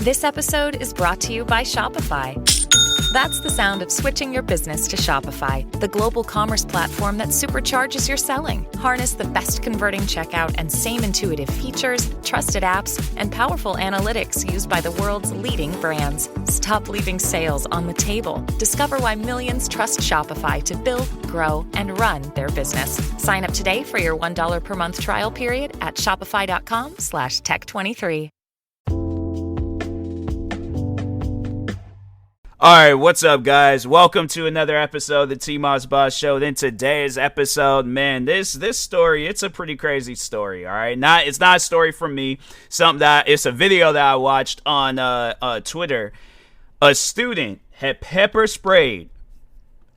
This episode is brought to you by Shopify. That's the sound of switching your business to Shopify, the global commerce platform that supercharges your selling. Harness the best converting checkout and same intuitive features, trusted apps, and powerful analytics used by the world's leading brands. Stop leaving sales on the table. Discover why millions trust Shopify to build, grow, and run their business. Sign up today for your $1 per month trial period at shopify.com/tech23. All right, what's up, guys? Welcome to another episode of the TMossBoss Show. In today's episode, man, this story, it's a pretty crazy story, all right? It's not a story from me. It's a video that I watched on Twitter. A student had pepper sprayed.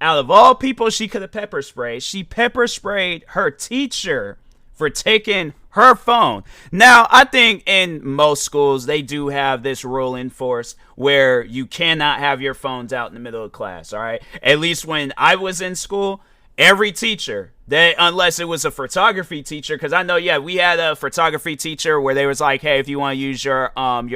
Out of all people she could have pepper sprayed, she pepper sprayed her teacher for taking her phone. Now, I think in most schools, they do have this rule enforced where you cannot have your phones out in the middle of class, all right? At least when I was in school, every teacher, unless it was a photography teacher, because I know, we had a photography teacher where they was like, hey, if you want to use your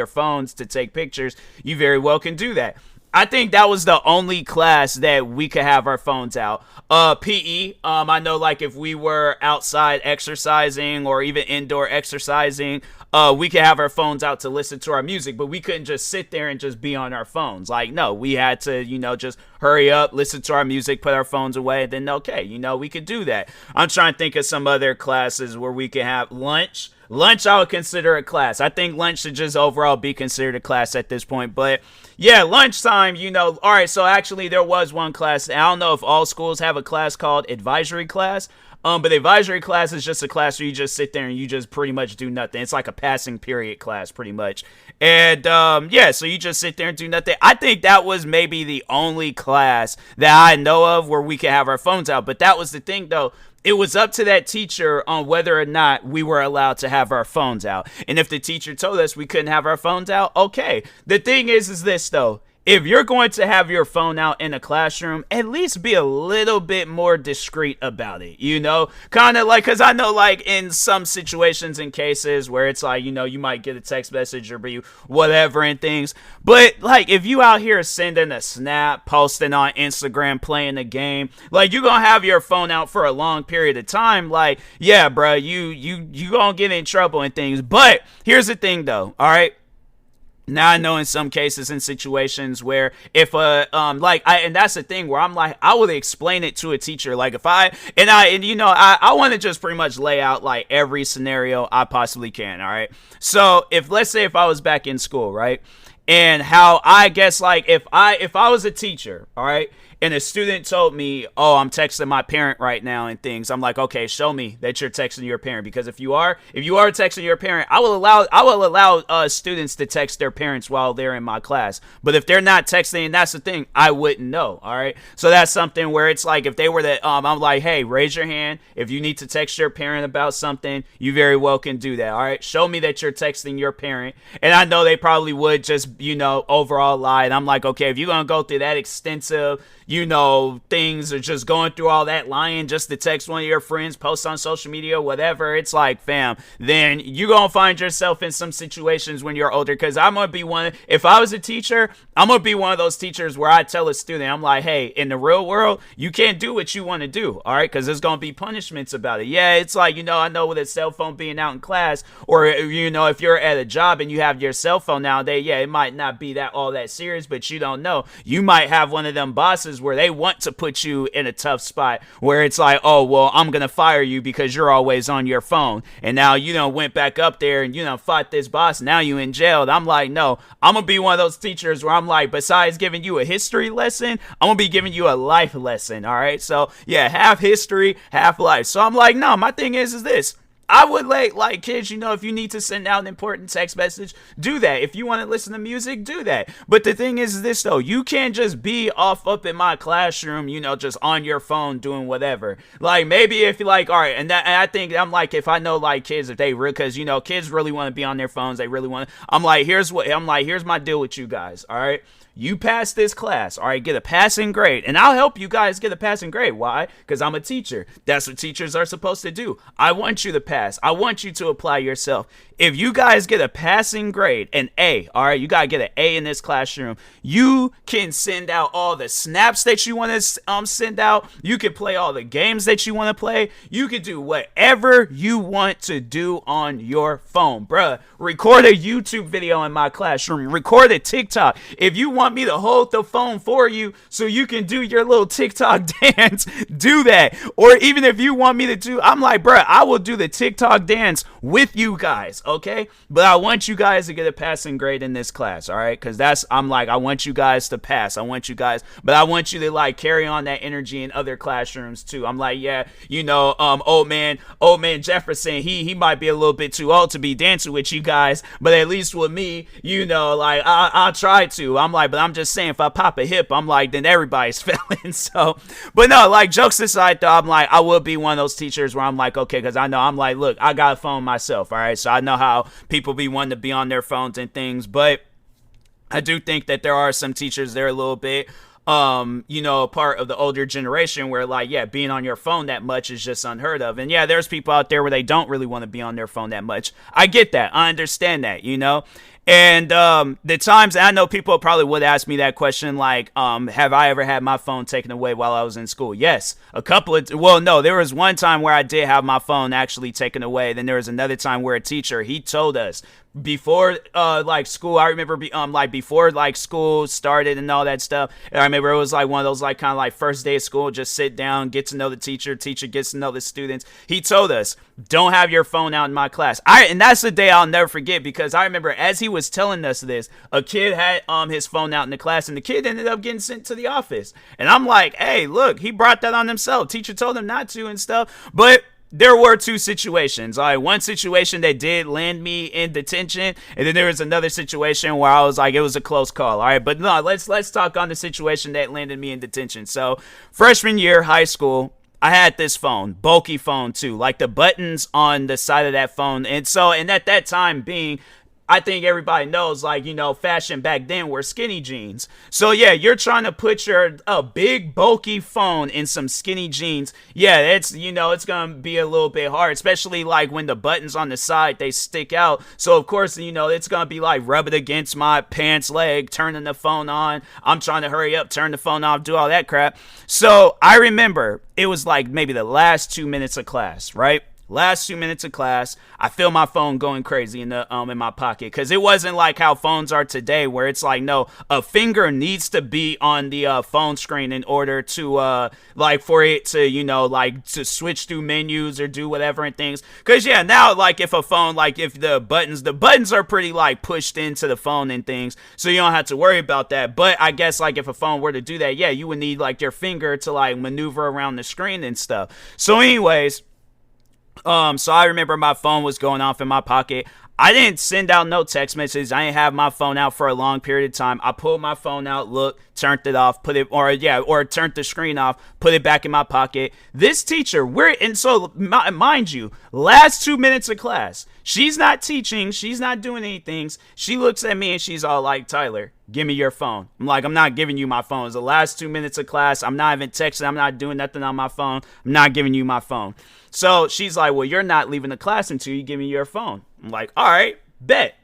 phones to take pictures, you very well can do that. I think that was the only class that we could have our phones out. PE, I know, like, if we were outside exercising or even indoor exercising, we could have our phones out to listen to our music, but we couldn't just sit there and just be on our phones. Like, no, we had to, just hurry up, listen to our music, put our phones away, and then, okay, we could do that. I'm trying to think of some other classes where we could have lunch. Lunch, I would consider a class. I think lunch should just overall be considered a class at this point. But yeah, lunchtime, all right, so actually there was one class. I don't know if all schools have a class called advisory class. But the advisory class is just a class where you just sit there and you just pretty much do nothing. It's like a passing period class, pretty much. And so you just sit there and do nothing. I think that was maybe the only class that I know of where we could have our phones out. But that was the thing, though. It was up to that teacher on whether or not we were allowed to have our phones out. And if the teacher told us we couldn't have our phones out, okay. The thing is this, though. If you're going to have your phone out in a classroom, at least be a little bit more discreet about it, kind of like, because I know, like, in some situations and cases where it's like, you might get a text message or be whatever and things, but like, if you out here sending a snap, posting on Instagram, playing a game, like, you're gonna have your phone out for a long period of time, like, yeah, bro, you gonna get in trouble and things. But here's the thing, though, all right. Now I know in some cases and situations where if and that's the thing where I'm like, I would explain it to a teacher, like if I want to just pretty much lay out like every scenario I possibly can. All right, so let's say if I was back in school, right, and how I guess, like, if I was a teacher, all right, and a student told me, oh, I'm texting my parent right now and things, I'm like, okay, show me that you're texting your parent, because if you are texting your parent, I will allow students to text their parents while they're in my class. But if they're not texting, and that's the thing, I wouldn't know. All right, so that's something where it's like, if they were that, I'm like, hey, raise your hand if you need to text your parent about something. You very well can do that. All right, show me that you're texting your parent. And I know they probably would just overall lie, and I'm like, okay, if you're gonna go through that extensive things, are just going through all that lying just to text one of your friends, post on social media, whatever, it's like, fam, then you're gonna find yourself in some situations when you're older. Because I'm gonna be if I was a teacher, I'm gonna be one of those teachers where I tell a student, I'm like, hey, in the real world, you can't do what you want to do, all right, because there's gonna be punishments about it. Yeah, it's like, I know with a cell phone being out in class, or if you're at a job and you have your cell phone nowadays, yeah, it might not be all that serious, but you don't know, you might have one of them bosses where they want to put you in a tough spot where it's like, oh, well, I'm gonna fire you because you're always on your phone, and now went back up there and fought this boss, now you in jail. And I'm like, no, I'm gonna be one of those teachers where I'm like, besides giving you a history lesson, I'm gonna be giving you a life lesson. All right, so yeah, half history, half life. So I'm like, no, my thing is this. I would like kids, if you need to send out an important text message, do that. If you want to listen to music, do that. But the thing is this, though, you can't just be off up in my classroom, just on your phone doing whatever. Like, maybe if you're like, all right, and I think I'm like, if I know like kids, if they because kids really want to be on their phones, they really want to. I'm like, here's my deal with you guys. All right. You pass this class, all right, get a passing grade, and I'll help you guys get a passing grade. Why? Because I'm a teacher. That's what teachers are supposed to do. I want you to pass. pass. I want you to apply yourself. If you guys get a passing grade, an A, all right, you got to get an A in this classroom. You can send out all the snaps that you want to send out. You can play all the games that you want to play. You can do whatever you want to do on your phone. Bruh, record a YouTube video in my classroom. Record a TikTok. If you want me to hold the phone for you so you can do your little TikTok dance, do that. Or even if you want me to do, I'm like, bruh, I will do the TikTok dance with you guys. Okay, but I want you guys to get a passing grade in this class, all right? Because I'm like, I want you guys to pass. I want you guys, but I want you to like carry on that energy in other classrooms too. I'm like, yeah, old man Jefferson, he might be a little bit too old to be dancing with you guys, but at least with me, like I'll try to. I'm like, but I'm just saying, if I pop a hip, I'm like, then everybody's failing. So, but no, like jokes aside though, I'm like, I will be one of those teachers where I'm like, okay, because I know I'm like, look, I got a phone myself, all right? So I know how people be wanting to be on their phones and things, but I do think that there are some teachers that are a little bit part of the older generation where like, yeah, being on your phone that much is just unheard of. And yeah, there's people out there where they don't really want to be on their phone that much. I get that. I understand that, And the times I know people probably would ask me that question, like, have I ever had my phone taken away while I was in school? Yes, no, there was one time where I did have my phone actually taken away. Then there was another time where a teacher, he told us before school, I remember before school started and all that stuff. And I remember it was like one of those like kind of like first day of school, just sit down, get to know the teacher gets to know the students. He told us, don't have your phone out in my class. And that's the day I'll never forget, because I remember as he was telling us this, a kid had his phone out in the class, and the kid ended up getting sent to the office. And I'm like, hey, look, he brought that on himself. Teacher told him not to and stuff. But there were two situations. All right, one situation that did land me in detention, and then there was another situation where I was like, it was a close call. All right, but no, let's talk on the situation that landed me in detention. So freshman year, high school, I had this phone, bulky phone too, like the buttons on the side of that phone. And at that time being, I think everybody knows, like, fashion back then were skinny jeans. So yeah, you're trying to put a big bulky phone in some skinny jeans. Yeah, it's gonna be a little bit hard, especially like when the buttons on the side, they stick out. So of course, it's gonna be like rubbing against my pants leg, turning the phone on. I'm trying to hurry up, turn the phone off, do all that crap. So I remember it was like maybe the last 2 minutes of class, right? Last 2 minutes of class, I feel my phone going crazy in my pocket, because it wasn't like how phones are today, where it's like, no, a finger needs to be on the phone screen in order to for it to to switch through menus or do whatever and things. Because yeah, now like if a phone, like if the buttons are pretty like pushed into the phone and things, so you don't have to worry about that. But I guess like if a phone were to do that, yeah, you would need like your finger to like maneuver around the screen and stuff. So anyways, so I remember my phone was going off in my pocket. I didn't send out no text messages. I didn't have my phone out for a long period of time. I pulled my phone out, turned it off, or turned the screen off, put it back in my pocket. This teacher, mind you, last 2 minutes of class, she's not teaching, she's not doing anything. She looks at me and she's all like, Tyler, give me your phone. I'm like, I'm not giving you my phone. It's the last 2 minutes of class. I'm not even texting. I'm not doing nothing on my phone. I'm not giving you my phone. So she's like, well, you're not leaving the class until you give me your phone. I'm like, all right, bet.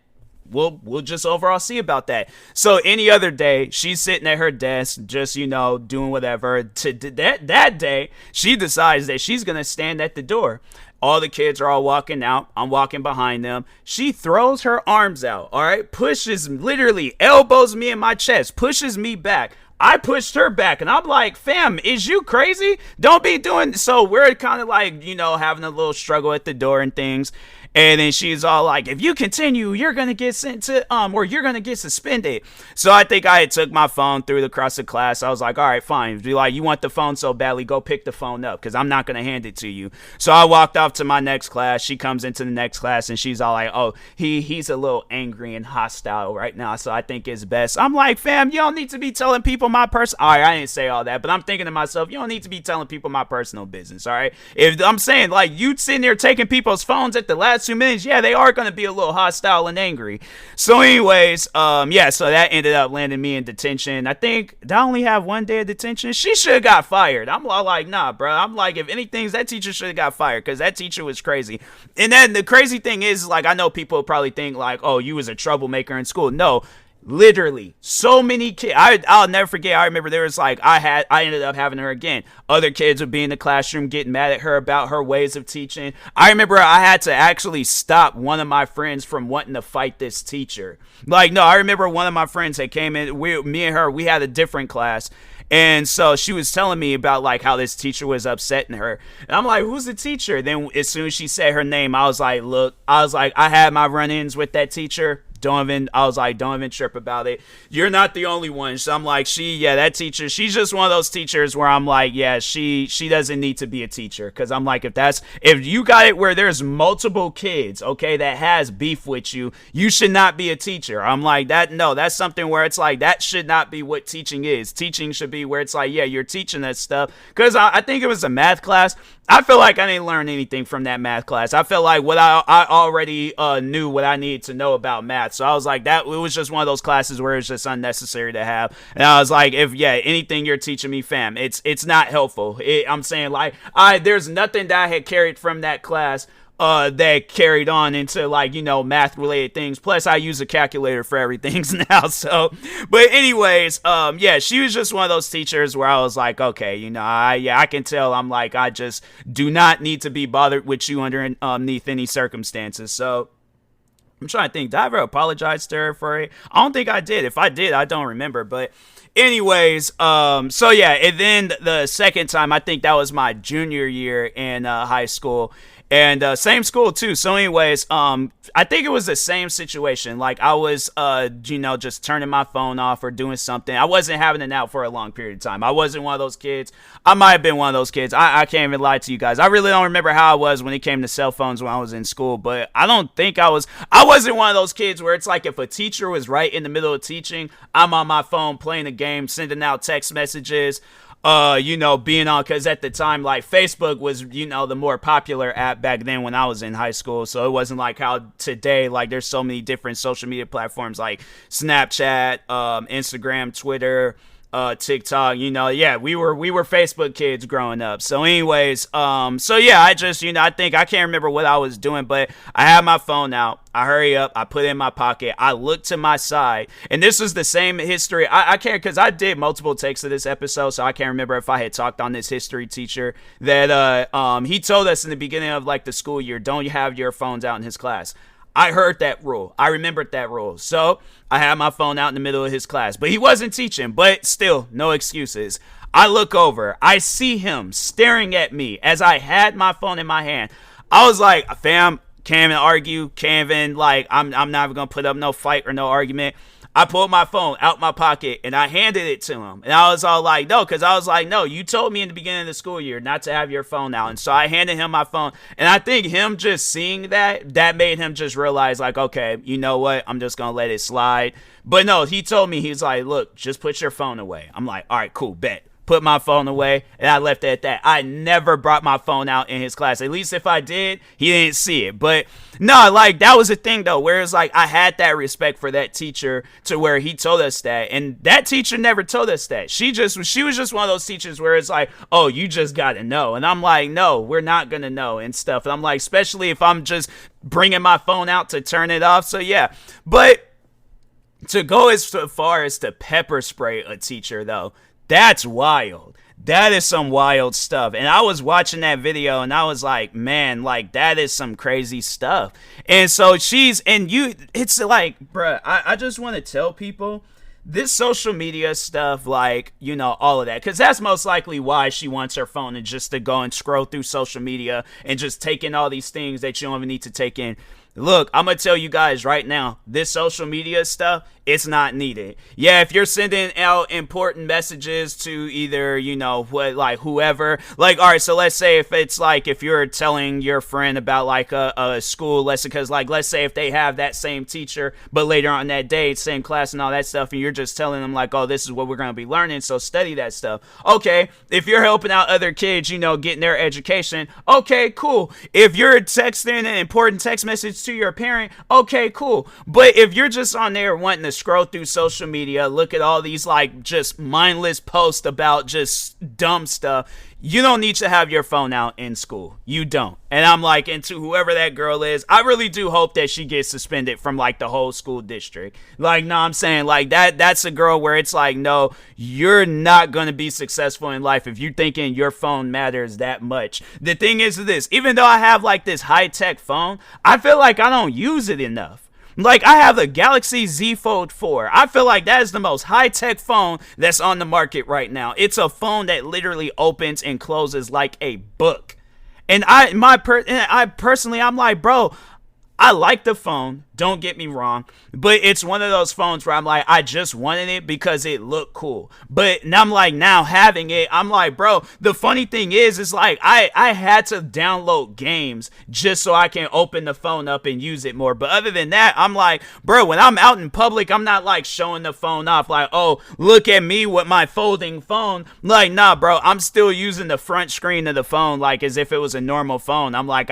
We'll just overall see about that. So any other day, she's sitting at her desk, just, doing whatever. That day, she decides that she's going to stand at the door. All the kids are all walking out. I'm walking behind them. She throws her arms out, all right? Literally elbows me in my chest, pushes me back. I pushed her back, and I'm like, fam, is you crazy? Don't be doing. So we're kind of like, having a little struggle at the door and things. And then she's all like, if you continue, you're going to get sent to, or you're going to get suspended. So I think I had took my phone through across the class. I was like, all right, fine. Be like, you want the phone so badly, go pick the phone up, because I'm not going to hand it to you. So I walked off to my next class. She comes into the next class, and she's all like, oh, he's a little angry and hostile right now, so I think it's best. I'm like, fam, you don't need to be telling people my personal. All right, I didn't say all that, but I'm thinking to myself, you don't need to be telling people my personal business, all right? If I'm saying, like, you sitting there taking people's phones at the last first 2 minutes, yeah, they are going to be a little hostile and angry. So anyways, yeah, so that ended up landing me in detention. I think, did I only have 1 day of detention? She should have got fired. I'm like, nah, bro. I'm like, if anything, that teacher should have got fired because that teacher was crazy. And then the crazy thing is, like, I know people probably think like, oh, you was a troublemaker in school. No. Literally, so many kids. I'll never forget. I remember there was like I ended up having her again. Other kids would be in the classroom getting mad at her about her ways of teaching. I remember I had to actually stop one of my friends from wanting to fight this teacher. Like, no, I remember one of my friends that came in. Me and her, we had a different class. And so she was telling me about like how this teacher was upsetting her. And I'm like, who's the teacher? Then as soon as she said her name, I was like, look, I had my run-ins with that teacher. Don't even trip about it. You're not the only one. So I'm like, that teacher, she's just one of those teachers where I'm like, yeah, she doesn't need to be a teacher. Cause I'm like, if you got it where there's multiple kids, okay, that has beef with you, you should not be a teacher. I'm like, that's something where it's like, that should not be what teaching is. Teaching should be where it's like, yeah, you're teaching that stuff. Cause I think it was a math class. I feel like I didn't learn anything from that math class. I feel like what I already knew what I needed to know about math. So I was like, it was just one of those classes where it's just unnecessary to have. And I was like, anything you're teaching me, fam, it's not helpful. I'm saying like, there's nothing that I had carried from that class that carried on into like, math related things. Plus I use a calculator for everything now. So, but anyways, she was just one of those teachers where I was like, okay, I can tell. I'm like, I just do not need to be bothered with you underneath any circumstances. So I'm trying to think, did I ever apologize to her for it? I don't think I did. If I did, I don't remember. But anyways, so yeah, and then the second time, I think that was my junior year in high school. And same school too. So anyways, I think it was the same situation. Like I was just turning my phone off or doing something. I wasn't having it out for a long period of time. I wasn't one of those kids. I might have been one of those kids. I can't even lie to you guys. I really don't remember how I was when it came to cell phones when I was in school, but I don't think I wasn't one of those kids where it's like if a teacher was right in the middle of teaching, I'm on my phone playing a game, sending out text messages, being on, because at the time, like, Facebook was, the more popular app back then when I was in high school. So it wasn't like how today, like, there's so many different social media platforms like Snapchat, Instagram, Twitter, TikTok, we were Facebook kids growing up. So anyways, I just, I think I can't remember what I was doing, but I had my phone out. I hurry up. I put it in my pocket. I look to my side, and this was the same history. I can't, because I did multiple takes of this episode, so I can't remember if I had talked on this history teacher that he told us in the beginning of like the school year, don't have your phones out in his class. I heard that rule. I remembered that rule. So I had my phone out in the middle of his class, but he wasn't teaching, but still, no excuses. I look over. I see him staring at me as I had my phone in my hand. I was like, fam, can't even argue. Can't even, like, I'm not even going to put up no fight or no argument. I pulled my phone out my pocket and I handed it to him. And I was all like, no, because I was like, no, you told me in the beginning of the school year not to have your phone out. And so I handed him my phone. And I think him just seeing that made him just realize, like, okay, you know what? I'm just going to let it slide. But no, he told me, he's like, look, just put your phone away. I'm like, all right, cool, bet. Put my phone away, and I left it at that. I never brought my phone out in his class. At least if I did, he didn't see it. But no, like, that was the thing, though, where it's like I had that respect for that teacher to where he told us that. And that teacher never told us that. She was just one of those teachers where it's like, oh, you just got to know. And I'm like, no, we're not going to know and stuff. And I'm like, especially if I'm just bringing my phone out to turn it off. So, yeah. But to go as far as to pepper spray a teacher, though, that's wild. That is some wild stuff. And I was watching that video and I was like, man, like, that is some crazy stuff. And so it's like, bruh, I just want to tell people this social media stuff, like, all of that, because that's most likely why she wants her phone, and just to go and scroll through social media and just take in all these things that you don't even need to take in. Look, I'm going to tell you guys right now, this social media stuff, it's not needed. Yeah, if you're sending out important messages to either, whoever, like, all right, so let's say if it's like, if you're telling your friend about like a school lesson, because like, let's say if they have that same teacher, but later on that day, same class and all that stuff, and you're just telling them like, oh, this is what we're going to be learning, so study that stuff. Okay, if you're helping out other kids, getting their education, okay, cool. If you're texting an important text message to your parent, okay, cool. But if you're just on there wanting to scroll through social media, look at all these like just mindless posts about just dumb stuff, you don't need to have your phone out in school. You don't. And I'm like, and to whoever that girl is, I really do hope that she gets suspended from like the whole school district. Like, no, I'm saying like that's a girl where it's like, no, you're not going to be successful in life if you're thinking your phone matters that much. The thing is this, even though I have like this high-tech phone, I feel like I don't use it enough. Like, I have the Galaxy Z Fold 4. I feel like that is the most high-tech phone that's on the market right now. It's a phone that literally opens and closes like a book. And I'm like, bro, I like the phone, don't get me wrong, but it's one of those phones where I'm like, I just wanted it because it looked cool. But now I'm like, now having it, I'm like, bro, the funny thing is like, I had to download games just so I can open the phone up and use it more. But other than that, I'm like, bro, when I'm out in public, I'm not like showing the phone off like, oh, look at me with my folding phone. Like, nah, bro, I'm still using the front screen of the phone like as if it was a normal phone. I'm like,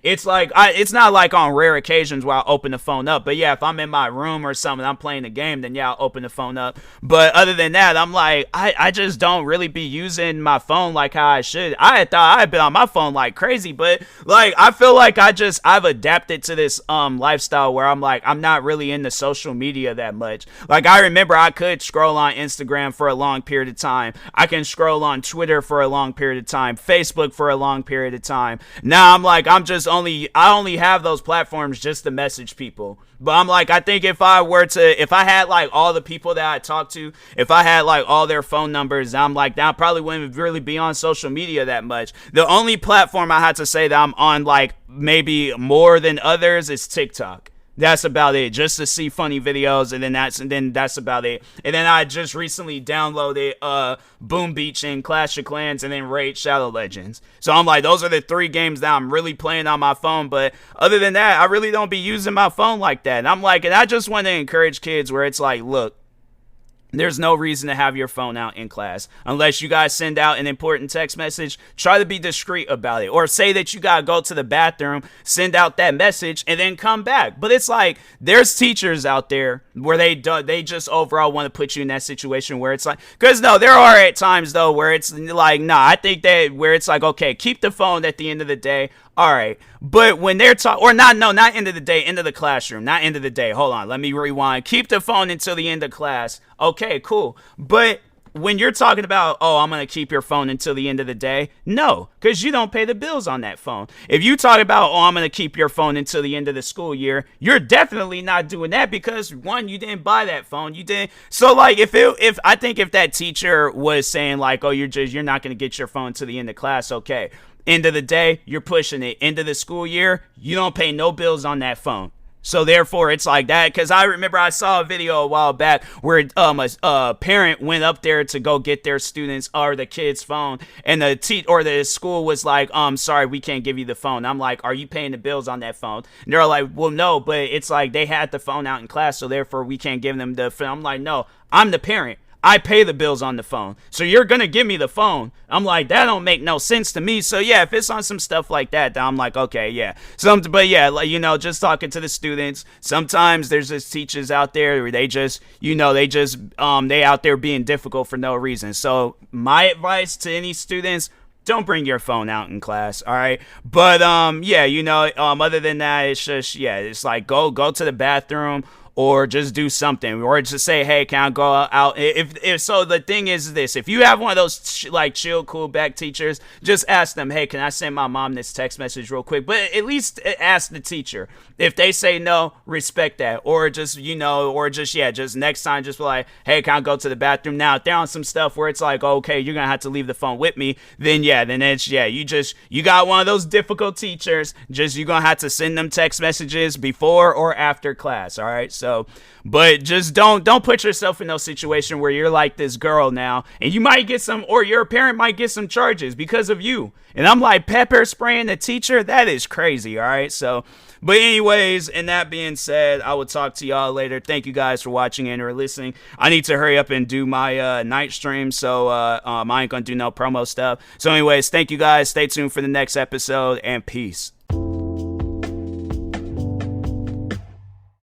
it's not like on rare occasions where I'll open the phone up. But yeah, if I'm in my room or something, I'm playing a game, then yeah, I'll open the phone up. But other than that, I'm like, I just don't really be using my phone like how I should. I had thought I had been on my phone like crazy, but like, I feel like I've adapted to this lifestyle where I'm like, I'm not really into social media that much. Like, I remember I could scroll on Instagram for a long period of time. I can scroll on Twitter for a long period of time, Facebook for a long period of time. Now I'm like, I only have those platforms just to message people. But I'm like, I think if I had like all the people that I talk to, if I had like all their phone numbers, I'm like, that I probably wouldn't really be on social media that much. The only platform I had to say that I'm on like maybe more than others is TikTok. That's about it. Just to see funny videos, and then that's about it. And then I just recently downloaded Boom Beach and Clash of Clans, and then Raid Shadow Legends. So I'm like, those are the 3 games that I'm really playing on my phone. But other than that, I really don't be using my phone like that. And I'm like, and I just want to encourage kids where it's like, look, there's no reason to have your phone out in class. Unless you guys send out an important text message, try to be discreet about it. Or say that you gotta go to the bathroom, send out that message, and then come back. But it's like, there's teachers out there where they just overall want to put you in that situation where it's like, because no, there are at times though where it's like, nah, I think that where it's like, okay, keep the phone at the end of the day. All right, but when they're not end of the day, end of the classroom, not end of the day. Hold on, let me rewind. Keep the phone until the end of class. Okay, cool. But when you're talking about, oh, I'm going to keep your phone until the end of the day, no, because you don't pay the bills on that phone. If you talk about, oh, I'm going to keep your phone until the end of the school year, you're definitely not doing that because, one, you didn't buy that phone. You didn't. So, like, if that teacher was saying, like, oh, you're not going to get your phone to the end of class, okay. End of the day, you're pushing it. End of the school year, you don't pay no bills on that phone. So therefore, it's like that. Because I remember I saw a video a while back where a parent went up there to go get their students or the kid's phone, and the school was like, sorry, we can't give you the phone. I'm like, are you paying the bills on that phone? And they're like, well, no, but it's like they had the phone out in class, so therefore we can't give them the phone. I'm like, no, I'm the parent. I pay the bills on the phone. So you're going to give me the phone. I'm like, that don't make no sense to me. So yeah, if it's on some stuff like that, then I'm like, okay, yeah. But yeah, like, just talking to the students. Sometimes there's just teachers out there where they out there being difficult for no reason. So my advice to any students, don't bring your phone out in class, all right? But other than that, it's just, yeah, it's like go to the bathroom. or just do something, or just say, hey, can I go out? If so, the thing is this: if you have one of those like chill, cool back teachers, just ask them, hey, can I send my mom this text message real quick? But at least ask the teacher. If they say no, respect that, or just just next time, just be like, hey, can I go to the bathroom now? If they're on some stuff where it's like, okay, you're gonna have to leave the phone with me, then you got one of those difficult teachers. Just you're gonna have to send them text messages before or after class. All right, so. But just don't put yourself in those situations where you're like this girl now, and you might get some, or your parent might get some charges because of you. And I'm like, pepper spraying the teacher? That is crazy, all right? So, but anyways, and that being said, I will talk to y'all later. Thank you guys for watching and or listening. I need to hurry up and do my night stream, so I ain't gonna do no promo stuff. So anyways, thank you guys. Stay tuned for the next episode, and peace.